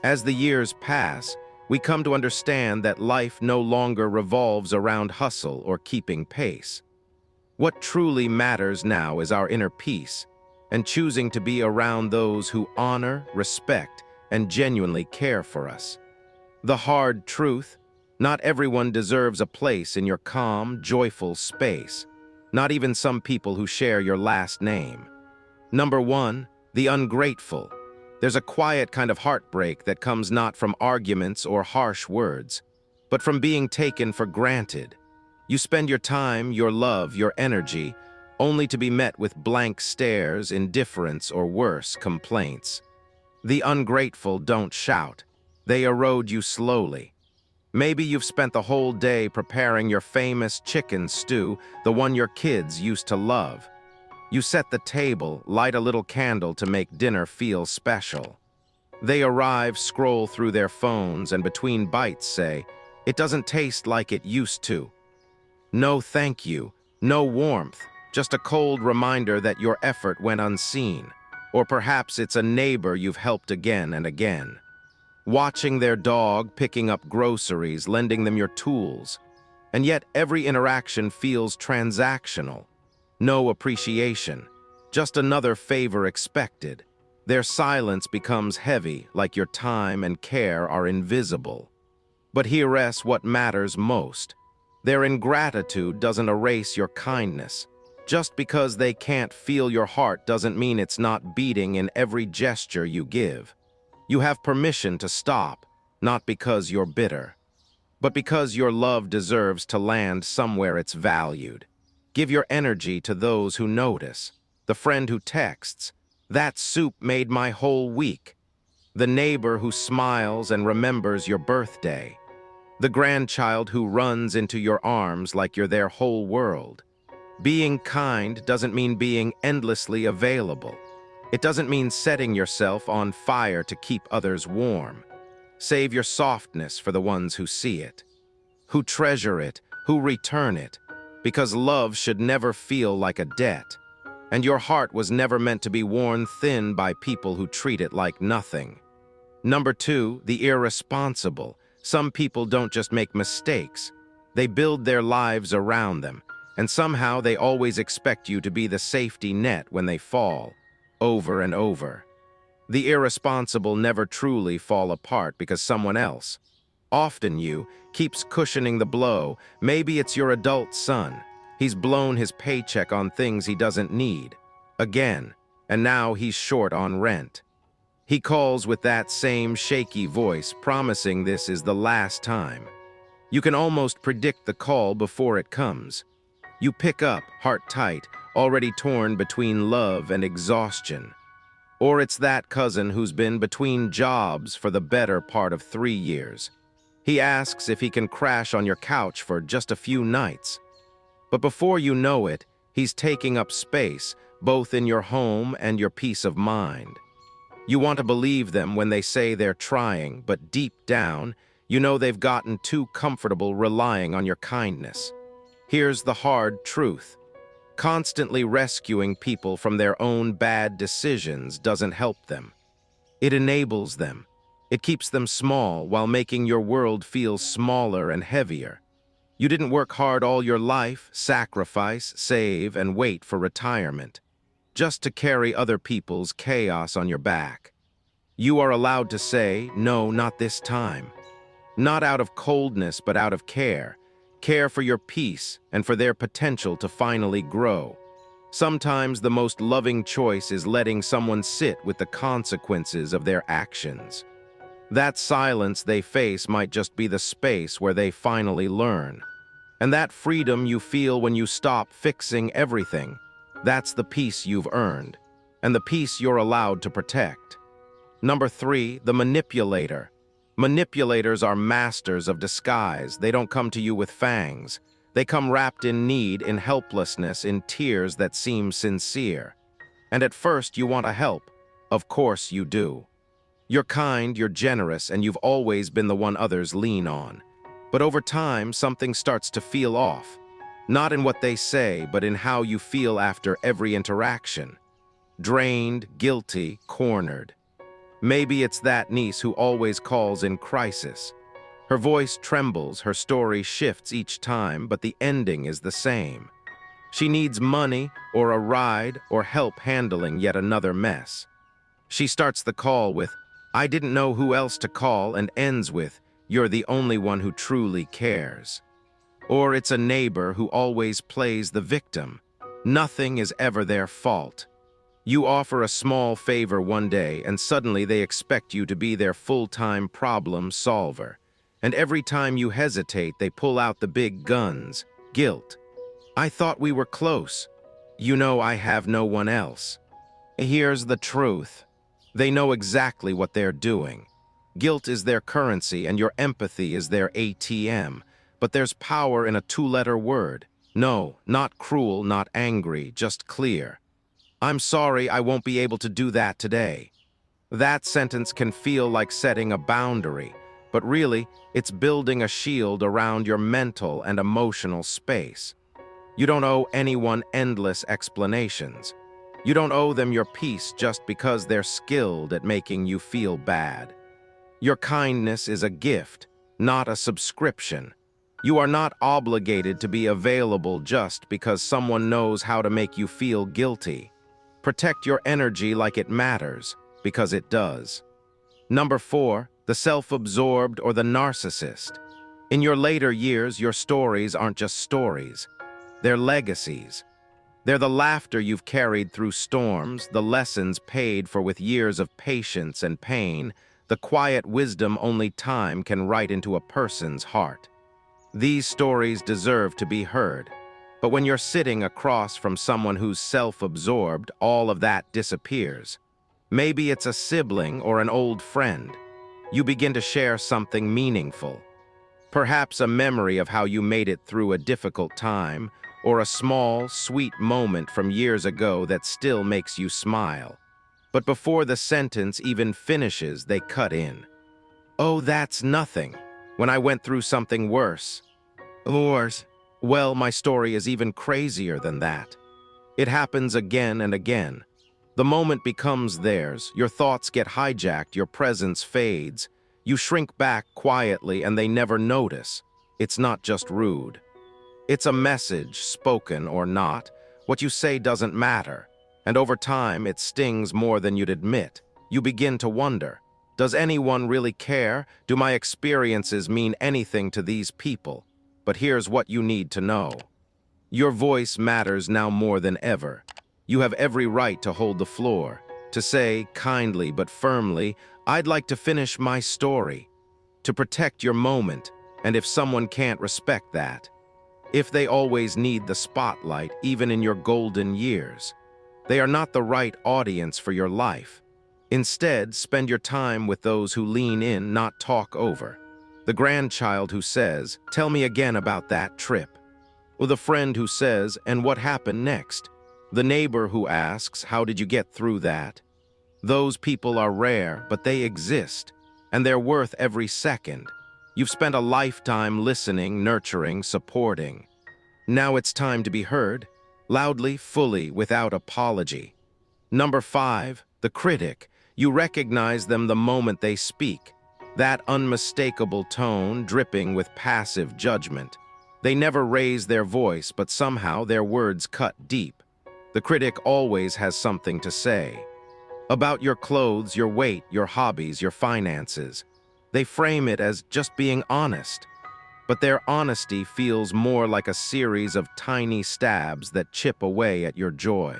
As the years pass, we come to understand that life no longer revolves around hustle or keeping pace. What truly matters now is our inner peace and choosing to be around those who honor, respect, and genuinely care for us. The hard truth: not everyone deserves a place in your calm, joyful space, not even some people who share your last name. Number one, the ungrateful. There's a quiet kind of heartbreak that comes not from arguments or harsh words, but from being taken for granted. You spend your time, your love, your energy, only to be met with blank stares, indifference, or worse, complaints. The ungrateful don't shout. They erode you slowly. Maybe you've spent the whole day preparing your famous chicken stew, the one your kids used to love. You set the table, light a little candle to make dinner feel special. They arrive, scroll through their phones, and between bites say, "It doesn't taste like it used to." No thank you, no warmth, just a cold reminder that your effort went unseen. Or perhaps it's a neighbor you've helped again and again. Watching their dog, picking up groceries, lending them your tools. And yet every interaction feels transactional. No appreciation, just another favor expected. Their silence becomes heavy, like your time and care are invisible. But here's what matters most. Their ingratitude doesn't erase your kindness. Just because they can't feel your heart doesn't mean it's not beating in every gesture you give. You have permission to stop, not because you're bitter, but because your love deserves to land somewhere it's valued. Give your energy to those who notice. The friend who texts, "That soup made my whole week." The neighbor who smiles and remembers your birthday. The grandchild who runs into your arms like you're their whole world. Being kind doesn't mean being endlessly available. It doesn't mean setting yourself on fire to keep others warm. Save your softness for the ones who see it, who treasure it, who return it, because love should never feel like a debt, and your heart was never meant to be worn thin by people who treat it like nothing. Number two, the irresponsible. Some people don't just make mistakes. They build their lives around them, and somehow they always expect you to be the safety net when they fall, over and over. The irresponsible never truly fall apart because someone else, often you, keeps cushioning the blow. Maybe it's your adult son. He's blown his paycheck on things he doesn't need. Again, and now he's short on rent. He calls with that same shaky voice, promising this is the last time. You can almost predict the call before it comes. You pick up, heart tight, already torn between love and exhaustion. Or it's that cousin who's been between jobs for the better part of 3 years. He asks if he can crash on your couch for just a few nights. But before you know it, he's taking up space, both in your home and your peace of mind. You want to believe them when they say they're trying, but deep down, you know they've gotten too comfortable relying on your kindness. Here's the hard truth. Constantly rescuing people from their own bad decisions doesn't help them. It enables them. It keeps them small while making your world feel smaller and heavier. You didn't work hard all your life, sacrifice, save, and wait for retirement, just to carry other people's chaos on your back. You are allowed to say, "No, not this time." Not out of coldness, but out of care. Care for your peace and for their potential to finally grow. Sometimes the most loving choice is letting someone sit with the consequences of their actions. That silence they face might just be the space where they finally learn. And that freedom you feel when you stop fixing everything, that's the peace you've earned, and the peace you're allowed to protect. Number three, the manipulator. Manipulators are masters of disguise. They don't come to you with fangs. They come wrapped in need, in helplessness, in tears that seem sincere. And at first you want to help. Of course you do. You're kind, you're generous, and you've always been the one others lean on. But over time, something starts to feel off. Not in what they say, but in how you feel after every interaction. Drained, guilty, cornered. Maybe it's that niece who always calls in crisis. Her voice trembles, her story shifts each time, but the ending is the same. She needs money, or a ride, or help handling yet another mess. She starts the call with, "I didn't know who else to call," and ends with, "You're the only one who truly cares." Or it's a neighbor who always plays the victim. Nothing is ever their fault. You offer a small favor one day, and suddenly they expect you to be their full-time problem solver. And every time you hesitate, they pull out the big guns. Guilt. "I thought we were close. You know I have no one else." Here's the truth. They know exactly what they're doing. Guilt is their currency and your empathy is their ATM. But there's power in a two-letter word. No, not cruel, not angry, just clear. "I'm sorry, I won't be able to do that today." That sentence can feel like setting a boundary, but really, it's building a shield around your mental and emotional space. You don't owe anyone endless explanations. You don't owe them your peace just because they're skilled at making you feel bad. Your kindness is a gift, not a subscription. You are not obligated to be available just because someone knows how to make you feel guilty. Protect your energy like it matters, because it does. Number 4, the self-absorbed or the narcissist. In your later years, your stories aren't just stories. They're legacies. They're the laughter you've carried through storms, the lessons paid for with years of patience and pain, the quiet wisdom only time can write into a person's heart. These stories deserve to be heard. But when you're sitting across from someone who's self-absorbed, all of that disappears. Maybe it's a sibling or an old friend. You begin to share something meaningful. Perhaps a memory of how you made it through a difficult time, or a small, sweet moment from years ago that still makes you smile. But before the sentence even finishes, they cut in. "Oh, that's nothing. When I went through something worse." Worse. Well, my story is even crazier than that. It happens again and again. The moment becomes theirs, your thoughts get hijacked, your presence fades. You shrink back quietly and they never notice. It's not just rude. It's a message, spoken or not. What you say doesn't matter. And over time, it stings more than you'd admit. You begin to wonder, does anyone really care? Do my experiences mean anything to these people? But here's what you need to know. Your voice matters now more than ever. You have every right to hold the floor, to say, kindly but firmly, "I'd like to finish my story," to protect your moment, and if someone can't respect that, if they always need the spotlight, even in your golden years, they are not the right audience for your life. Instead, spend your time with those who lean in, not talk over. The grandchild who says, "Tell me again about that trip." Or the friend who says, "And what happened next?" The neighbor who asks, "How did you get through that?" Those people are rare, but they exist, and they're worth every second. You've spent a lifetime listening, nurturing, supporting. Now it's time to be heard, loudly, fully, without apology. Number 5, the critic. You recognize them the moment they speak. That unmistakable tone dripping with passive judgment. They never raise their voice, but somehow their words cut deep. The critic always has something to say. About your clothes, your weight, your hobbies, your finances. They frame it as just being honest. But their honesty feels more like a series of tiny stabs that chip away at your joy.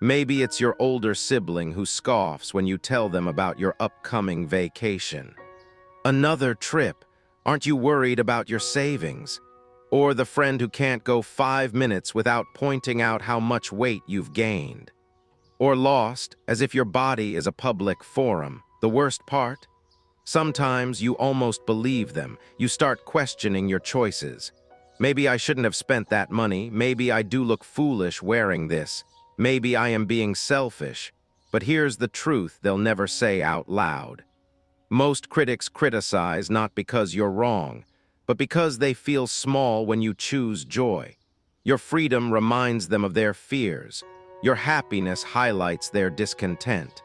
Maybe it's your older sibling who scoffs when you tell them about your upcoming vacation. Another trip. Aren't you worried about your savings? Or the friend who can't go 5 minutes without pointing out how much weight you've gained. Or lost, as if your body is a public forum. The worst part? Sometimes you almost believe them. You start questioning your choices. Maybe I shouldn't have spent that money. Maybe I do look foolish wearing this. Maybe I am being selfish. But here's the truth they'll never say out loud. Most critics criticize not because you're wrong, but because they feel small when you choose joy. Your freedom reminds them of their fears. Your happiness highlights their discontent.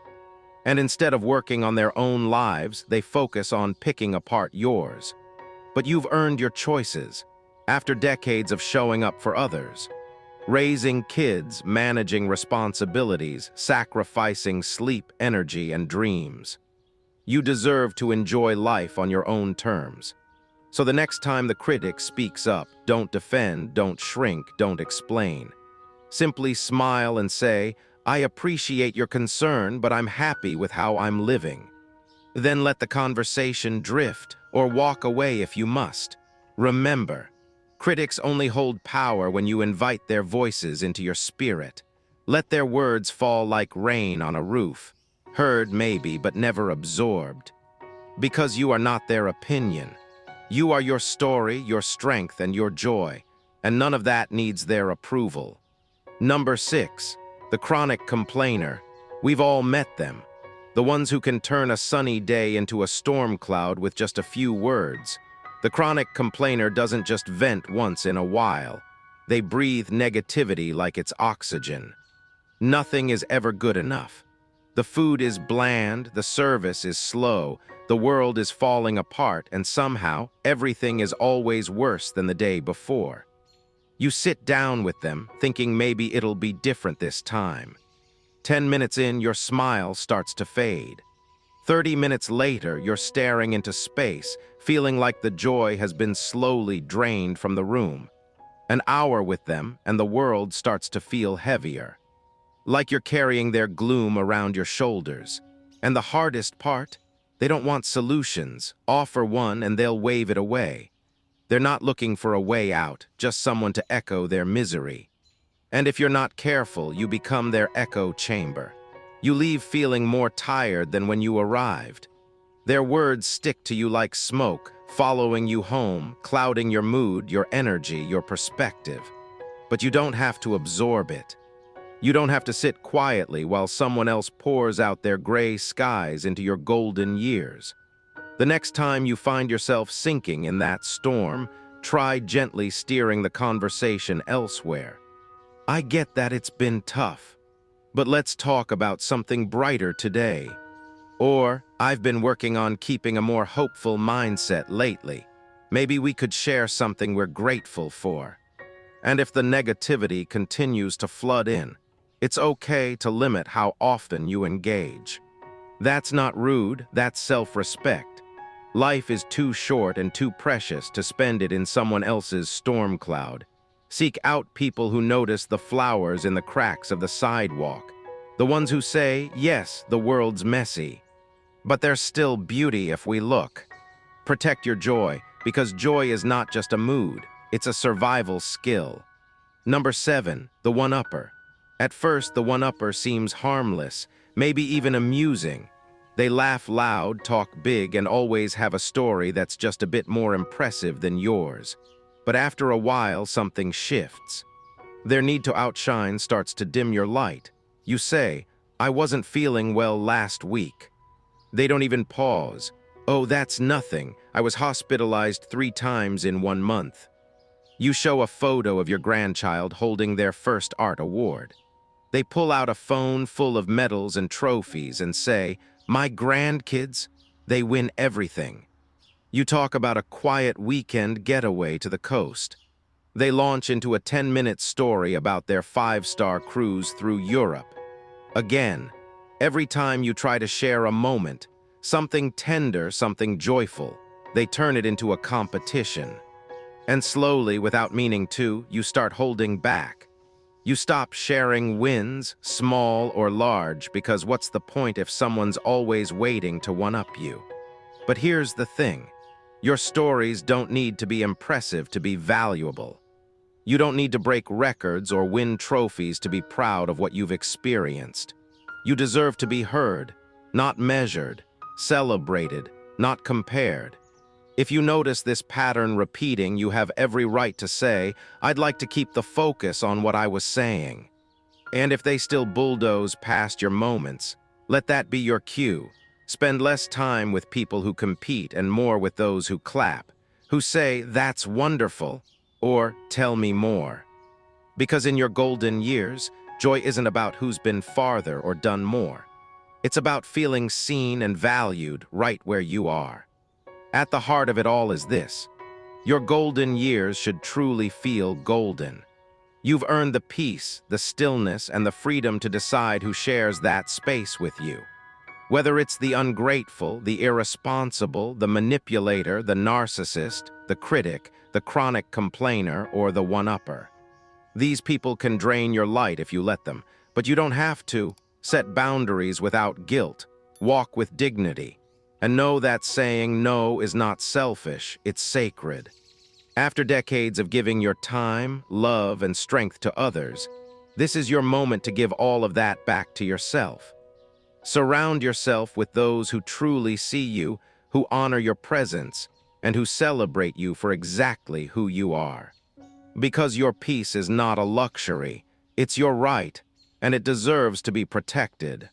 And instead of working on their own lives, they focus on picking apart yours. But you've earned your choices after decades of showing up for others. Raising kids, managing responsibilities, sacrificing sleep, energy, and dreams. You deserve to enjoy life on your own terms. So the next time the critic speaks up, don't defend, don't shrink, don't explain. Simply smile and say, I appreciate your concern, but I'm happy with how I'm living. Then let the conversation drift, or walk away if you must. Remember, critics only hold power when you invite their voices into your spirit. Let their words fall like rain on a roof, heard maybe, but never absorbed. Because you are not their opinion. You are your story, your strength, and your joy, and none of that needs their approval. Number 6, the chronic complainer. We've all met them. The ones who can turn a sunny day into a storm cloud with just a few words. The chronic complainer doesn't just vent once in a while. They breathe negativity like it's oxygen. Nothing is ever good enough. The food is bland, the service is slow, the world is falling apart, and somehow everything is always worse than the day before. You sit down with them, thinking maybe it'll be different this time. 10 minutes in, your smile starts to fade. 30 minutes later, you're staring into space, feeling like the joy has been slowly drained from the room. An hour with them, and the world starts to feel heavier. Like you're carrying their gloom around your shoulders. And the hardest part? They don't want solutions. Offer one and they'll wave it away. They're not looking for a way out, just someone to echo their misery. And if you're not careful, you become their echo chamber. You leave feeling more tired than when you arrived. Their words stick to you like smoke, following you home, clouding your mood, your energy, your perspective. But you don't have to absorb it. You don't have to sit quietly while someone else pours out their gray skies into your golden years. The next time you find yourself sinking in that storm, try gently steering the conversation elsewhere. I get that it's been tough, but let's talk about something brighter today. Or, I've been working on keeping a more hopeful mindset lately. Maybe we could share something we're grateful for. And if the negativity continues to flood in, it's okay to limit how often you engage. That's not rude, that's self-respect. Life is too short and too precious to spend it in someone else's storm cloud. Seek out people who notice the flowers in the cracks of the sidewalk. The ones who say, yes, the world's messy, but there's still beauty if we look. Protect your joy, because joy is not just a mood, it's a survival skill. Number 7, the one-upper. At first, the one-upper seems harmless, maybe even amusing. They laugh loud, talk big, and always have a story that's just a bit more impressive than yours. But after a while, something shifts. Their need to outshine starts to dim your light. You say, I wasn't feeling well last week. They don't even pause. Oh, that's nothing. I was hospitalized 3 times in 1 month. You show a photo of your grandchild holding their first art award. They pull out a phone full of medals and trophies and say, my grandkids, they win everything. You talk about a quiet weekend getaway to the coast. They launch into a 10-minute story about their 5-star cruise through Europe. Again, every time you try to share a moment, something tender, something joyful, they turn it into a competition. And slowly, without meaning to, you start holding back. You stop sharing wins, small or large, because what's the point if someone's always waiting to one-up you? But here's the thing. Your stories don't need to be impressive to be valuable. You don't need to break records or win trophies to be proud of what you've experienced. You deserve to be heard, not measured, celebrated, not compared. If you notice this pattern repeating, you have every right to say, I'd like to keep the focus on what I was saying. And if they still bulldoze past your moments, let that be your cue. Spend less time with people who compete and more with those who clap, who say, that's wonderful, or tell me more. Because in your golden years, joy isn't about who's been farther or done more. It's about feeling seen and valued right where you are. At the heart of it all is this: your golden years should truly feel golden. You've earned the peace, the stillness, and the freedom to decide who shares that space with you. Whether it's the ungrateful, the irresponsible, the manipulator, the narcissist, the critic, the chronic complainer, or the one-upper. These people can drain your light if you let them, but you don't have to. Set boundaries without guilt, walk with dignity, and know that saying no is not selfish, it's sacred. After decades of giving your time, love, and strength to others, this is your moment to give all of that back to yourself. Surround yourself with those who truly see you, who honor your presence, and who celebrate you for exactly who you are. Because your peace is not a luxury, it's your right, and it deserves to be protected.